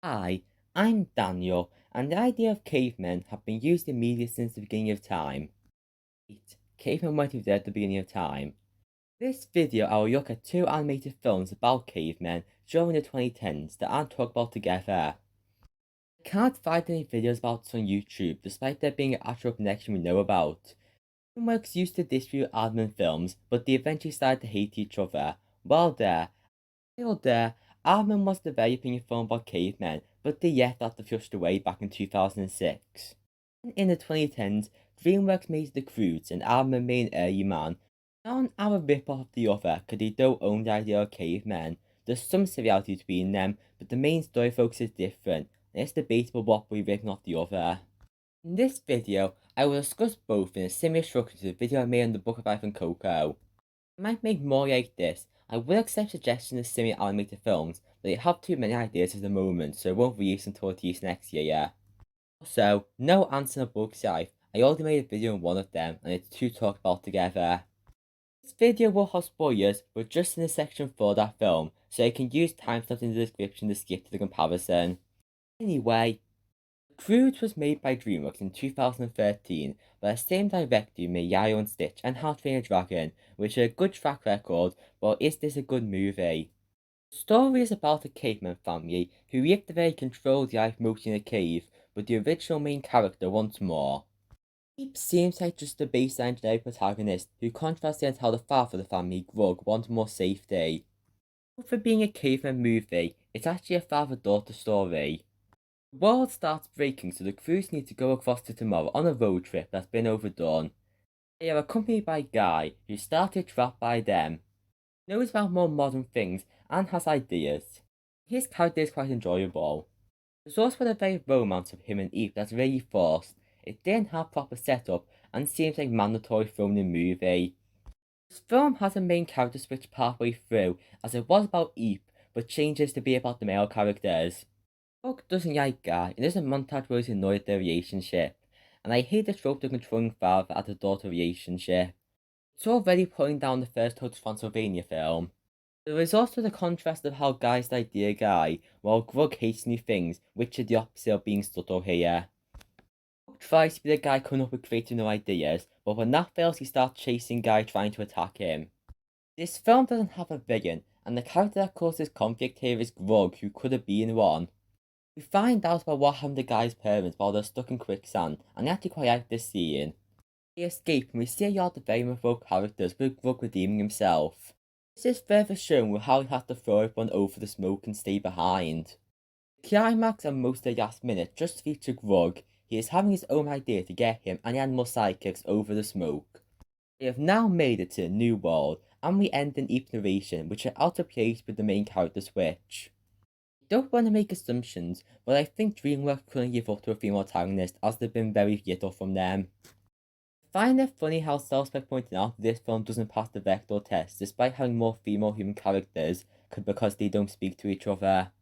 Hi, I'm Daniel, and the idea of cavemen have been used in media since the beginning of time. Cavemen weren't even there at the beginning of time. This video I will look at two animated films about cavemen during the 2010s that aren't talked about together. I can't find any videos about this on YouTube, despite there being an actual connection we know about. Dreamworks used to distribute Aardman films, but they eventually started to hate each other. While there, Aardman was developing a film about cavemen, but they yet got pushed away back in 2006. In the 2010s, Dreamworks made The Croods and Aardman made Aardman. One are a rip-off of the other, because they don't own the idea of cavemen. There's some similarity between them, but the main story focus is different, and it's debatable what will be ripping off the other. In this video, I will discuss both in a similar structure to the video I made on the Book of Life and Coco. I might make more like this. I will accept suggestions of similar animated films, but they have too many ideas at the moment, so I won't release until at least next year, yeah. Also, no answer on Bug's Life. I already made a video on one of them, and it's two talked about together. This video will have spoilers, but just in the section for that film, so you can use timestamps in the description to skip to the comparison. Anyway, Croods was made by Dreamworks in 2013 by the same director who made Yayo and Stitch and How to Train a Dragon, which are a good track record, but is this a good movie? The story is about a caveman family who live to very control the life mostly in a cave, but the original main character wants more. He seems like just the baseline generic protagonist who contrasts against how the father of the family, Grug, wants more safety. For being a caveman movie, it's actually a father-daughter story. The world starts breaking, so the crews need to go across to tomorrow on a road trip that's been overdone. They are accompanied by Guy, who started trapped by them, knows about more modern things, and has ideas. His character is quite enjoyable. There's also a very romance of him and Eve that's really forced. It didn't have proper setup and seems like mandatory thrown in the movie. This film has a main character switch partway through, as it was about Eve, but changes to be about the male characters. Grug doesn't like Guy, and there's a montage where he's annoyed at their relationship, and I hate the trope of controlling father at a daughter relationship. It's already putting down the first Hotel Transylvania film. There is also the contrast of how Guy's the idea guy, while Grug hates new things, which is the opposite of being subtle here. Grug tries to be the guy coming up with creative new ideas, but when that fails he starts chasing Guy trying to attack him. This film doesn't have a villain, and the character that causes conflict here is Grug, who could have been one. We find out about what happened to Guy's parents while they're stuck in quicksand, and I actually quite like this scene. They escape and we see a lot of very memorable characters with Grug redeeming himself. This is further shown with how he has to throw everyone over the smoke and stay behind. The climax and most of the last minute just feature Grug. He is having his own idea to get him and the animal sidekicks over the smoke. They have now made it to a new world, and we end in Eve's narration, which are out of place with the main character switch. I don't want to make assumptions, but I think Dreamworks couldn't give up to a female protagonist as there have been very little from them. I find it funny how Selspec pointed out that this film doesn't pass the vector test despite having more female human characters because they don't speak to each other.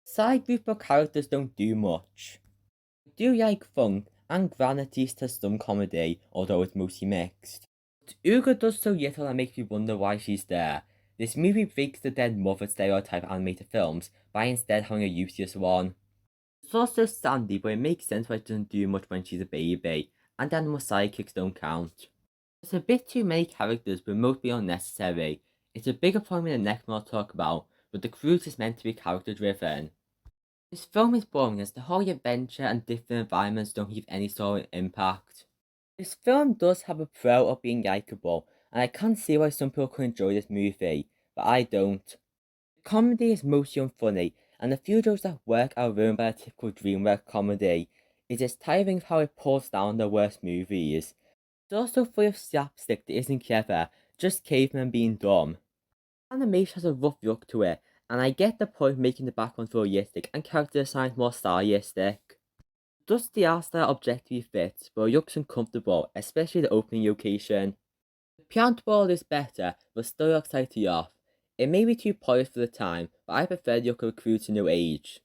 Side group of characters don't do much. I do like funk and Granities to some comedy, although it's mostly mixed. But Uga does so little that makes me wonder why she's there. This movie breaks the dead mother stereotype of animated films by instead having a useless one. It's also Sandy, but it makes sense why she doesn't do much when she's a baby, and animal sidekicks don't count. There's a bit too many characters, but mostly unnecessary. It's a bigger problem in the next one I'll talk about, but The Cruise is meant to be character driven. This film is boring as the whole adventure and different environments don't leave any sort of impact. This film does have a pro of being likeable, and I can see why some people could enjoy this movie, but I don't. The comedy is mostly unfunny, and the few jokes that work are ruined by a typical DreamWorks comedy. It is tiring how it pulls down the worst movies. It's also full of slapstick that isn't clever, just cavemen being dumb. Animation has a rough look to it, and I get the point of making the background realistic and character design more stylistic. Thus the art style objectively fits, but it looks uncomfortable, especially the opening location. The piano world is better, but still looks slightly off. It may be too polished for the time, but I prefer the look of Crew to New Age.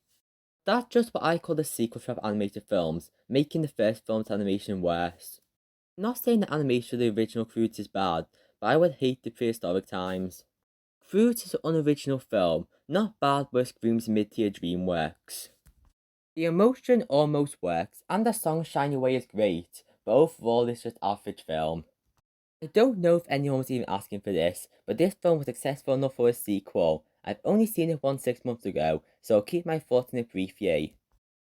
That's just what I call the sequel trap animated films, making the first film's animation worse. I'm not saying the animation of the original Croods is bad, but I would hate the prehistoric times. Croods is an unoriginal film, not bad but screams mid-tier Dreamworks. The emotion almost works, and the song Shine Away is great, but overall it's just average film. I don't know if anyone was even asking for this, but this film was successful enough for a sequel. I've only seen it once 6 months ago, so I'll keep my thoughts in it briefly.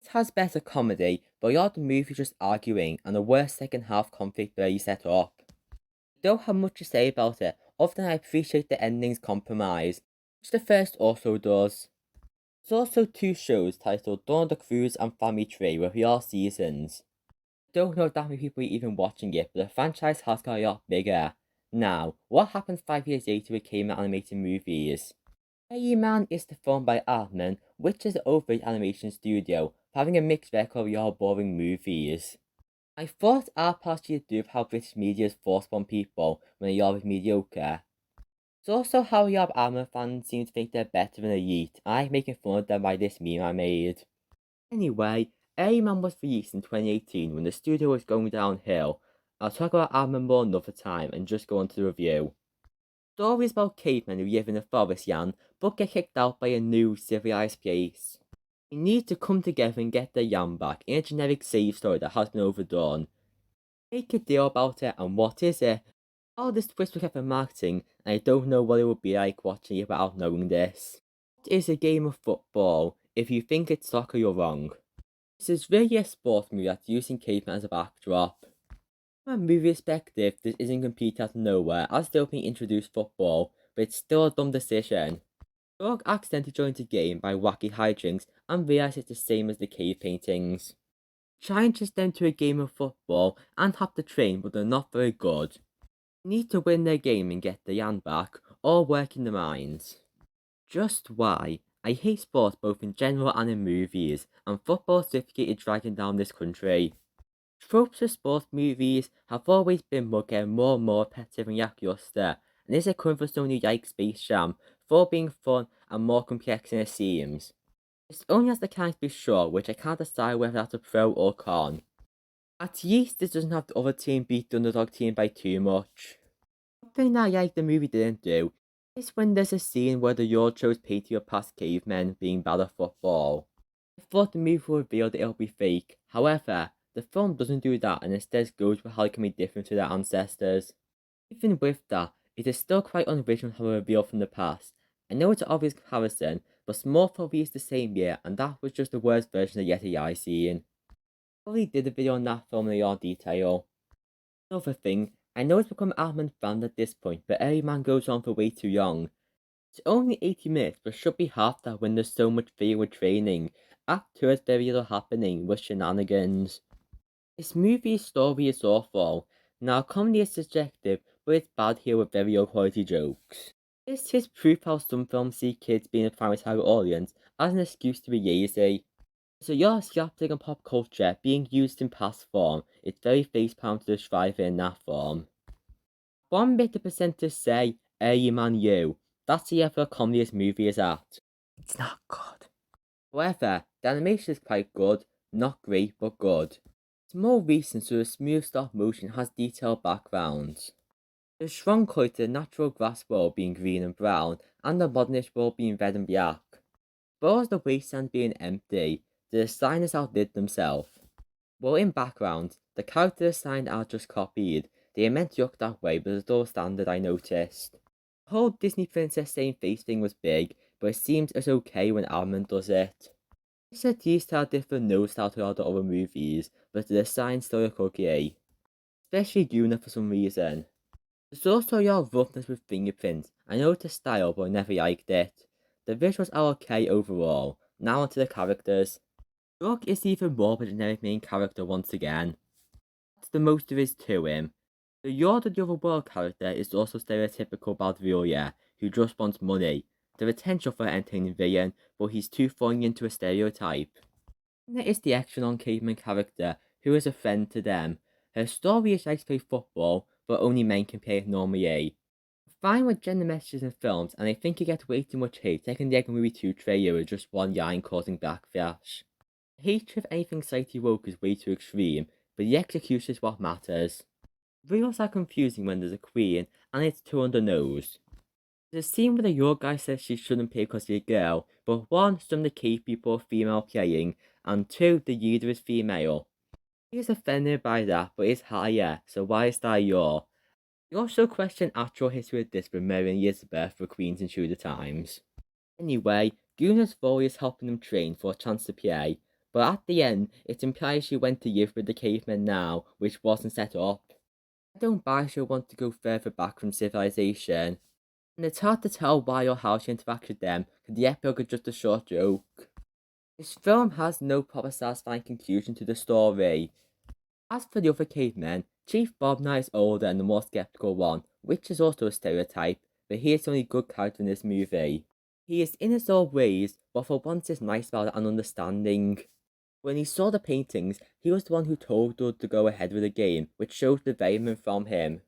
It has better comedy, but a lot of the movie is just arguing, and the worst second half conflict barely set up. I don't have much to say about it, other than I appreciate the ending's compromise, which the first also does. There's also two shows titled Dug and The Croods and Family Tree with all seasons. Don't know that many people are even watching it, but the franchise has got a lot bigger. Now, what happened 5 years later with Cavemen animated movies? Aardman is the film by Aardman, which is an overrated animation studio, having a mixed record of your boring movies. I thought our partially to do with how British media is forced on people when they are mediocre. It's also how a lot of Aardman fans seem to think they're better than Elite, and I'm making fun of them by this meme I made. Anyway, Aardman was released in 2018 when the studio was going downhill. I'll talk about Aardman more another time and just go on to the review. Stories about cavemen who live in the forest yan, but get kicked out by a new civilized place. They need to come together and get their yan back in a generic save story that has been overdone. Make a deal about it, and what is it? All this twist was for marketing, and I don't know what it would be like watching it without knowing this. What is a game of football? If you think it's soccer, you're wrong. This is really a sports movie that's using cavemen as a backdrop. From a movie perspective, this isn't complete out of nowhere, as still being introduced football, but it's still a dumb decision. Grug accidentally joins the game by wacky hijinks and realizes it's the same as the cave paintings. Challenges them to a game of football and have to train, but they're not very good. They need to win their game and get the yan back, or work in the mines. Just why? I hate sports both in general and in movies, and football specifically is dragging down this country. Tropes of sports movies have always been getting more and more repetitive and lackluster, and this is coming from someone who likes Space Jam, for being fun and more complex than it seems. It's only as the can be sure, which I can't decide whether that's a pro or con. At least this doesn't have the other team beat the underdog team by too much. Something that I like the movie didn't do is when there's a scene where the Yard shows painting of past cavemen being bad at football. I thought the movie would reveal that it'll be fake, however, the film doesn't do that and instead goes for how it can be different to their ancestors. Even with that, it is still quite unoriginal to have a reveal from the past. I know it's an obvious comparison, but Smallville released the same year and that was just the worst version of Yeti I seen. Probably did a video on that film in all detail. Another thing, I know it's become Aardman fan at this point, but Aardman goes on for way too long. It's only 80 minutes, but should be half that when there's so much forward training. Act 2 has very little happening with shenanigans. This movie's story is awful. Now, comedy is subjective, but it's bad here with very low quality jokes. This is proof how some films see kids being a primary target audience as an excuse to be lazy. So your slapstick and pop culture being used in past form, it's very facepalm to describe it in that form. One bit the presenters say, "Hey man you," that's the level of comedy this movie is at. It's not good. However, the animation is quite good, not great but good. It's more recent so the smooth stop motion has detailed backgrounds. The strong colour to the natural grass world being green and brown, and the modernish world being red and black. As well as the wasteland being empty, the designers outdid themselves. While in background, the character design are just copied. They are meant to look that way, but it's still a standard I noticed. The whole Disney princess saying face thing was big, but it seems it's okay when Aardman does it. It's a detail different nose style to all the other movies, but the design still look okay. Especially Yuna for some reason. There's also your roughness with fingerprints. I know it's a style, but I never liked it. The visuals are okay overall. Now onto the characters. Grug is even more of a generic main character once again. That's the most there is to him. The Yord of the Otherworld character is also stereotypical Baldriolia, who just wants money. The potential for an entertaining villain, but he's too falling into a stereotype. And there is the action on caveman character, who is a friend to them. Her story is like to play football, but only men can play it normally. Fine with gender messages in films, and I think it gets way too much hate, taking the Lego Movie 2 trailer with just one line causing backlash. The hatred of anything slightly woke is way too extreme, but the execution is what matters. Reels are confusing when there's a queen, and it's too on the nose. There's a scene where the young guy says she shouldn't play because she's a girl, but one, some of the cave people are female playing, and two, the leader is female. He is offended by that, but it's higher, so why is that your? You also question actual history of this with Mary and Elizabeth for Queens in Tudor times. Anyway, Guna's volley is helping them train for a chance to play, but at the end, it implies she went to live with the cavemen now, which wasn't set up. I don't buy she'll want to go further back from civilization, and it's hard to tell why or how she interacts with them, because the epilogue is just a short joke. This film has no proper satisfying conclusion to the story. As for the other cavemen, Chief Bob Knight is older and the more skeptical one, which is also a stereotype, but he is the only good character in this movie. He is in his own ways, but for once is nice about it and understanding. When he saw the paintings, he was the one who told Doug to go ahead with the game, which shows development from him.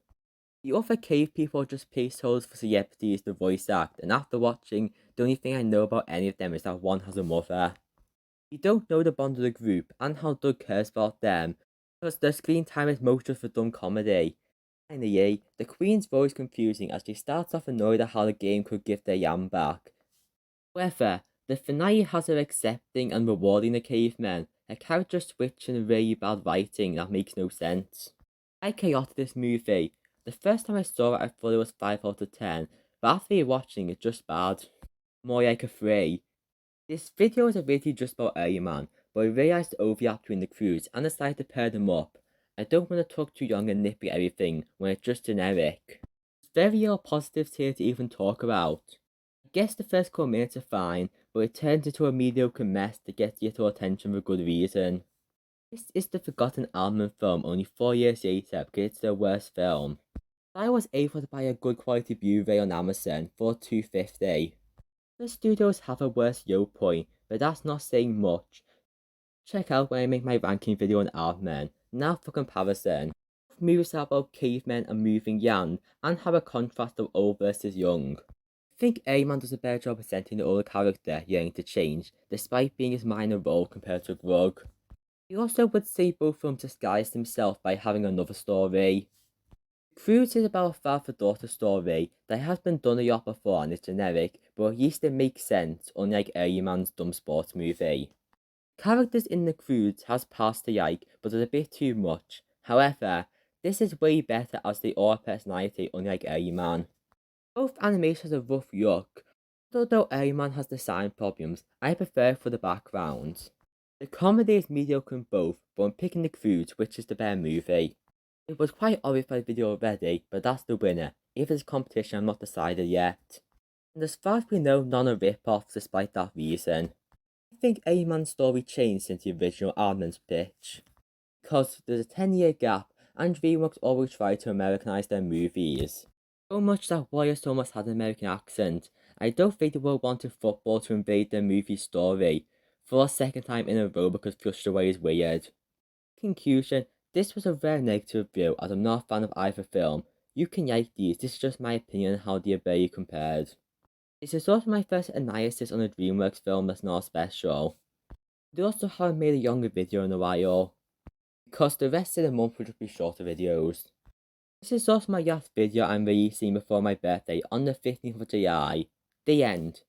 The other cave people are just placeholders for celebrities to voice act, and after watching, the only thing I know about any of them is that one has a mother. You don't know the bond of the group and how Doug cares about them, because their screen time is mostly for dumb comedy. Finally, the Queen's voice confusing as she starts off annoyed at how the game could give their yam back. However, the finale has her accepting and rewarding the cavemen, a character switch and really bad writing that makes no sense. I chaotic this movie. The first time I saw it I thought it was 5 out of 10, but after rewatching it's just bad. More like a 3. This video is originally just about Aardman, but I realised the overlap between the crews and decided to pair them up. I don't want to talk too young and nippy everything when it's just generic. There's very little positives here to even talk about. I guess the first couple minutes are fine, but it turns into a mediocre mess that gets little attention for good reason. This is the forgotten Aardman film only 4 years later because it's their worst film. I was able to buy a good quality Blu-ray on Amazon for $2.50. The studios have a worse low point, but that's not saying much. Check out when I make my ranking video on Aardman. Now for comparison. Both movies are about cavemen and moving land, and have a contrast of old versus young. I think Aardman does a better job presenting the older character yearning to change, despite being his minor role compared to Grug. He also would say both films disguised himself by having another story. Croods is about a father-daughter story that has been done a lot before and is generic, but at least it makes sense, unlike Aardman's dumb sports movie. Characters in The Croods has parts to like, but there's a bit too much. However, this is way better as they all have personality, unlike Aardman. Both animations have a rough look, although Aardman has design problems, I prefer for the backgrounds. The comedy is mediocre in both, but I'm picking The Croods, which is the better movie. It was quite obvious by the video already, but that's the winner. If it's competition, I'm not decided yet. And as far as we know, none are rip-offs despite that reason. I think Aardman's story changed since the original Aardman's pitch. Because there's a 10-year gap, and Dreamworks always try to Americanize their movies. So much that Warriors almost had an American accent. I don't think the world wanted football to invade their movie story for a second time in a row because Flushed Away is weird. Conclusion, this was a very negative review as I'm not a fan of either film. You can like these, this is just my opinion on how they are very compared. This is also my first analysis on a Dreamworks film that's not special. They also haven't made a younger video in a while, because the rest of the month will just be shorter videos. This is also my last video I'm releasing before my birthday on the 15th of July. The end.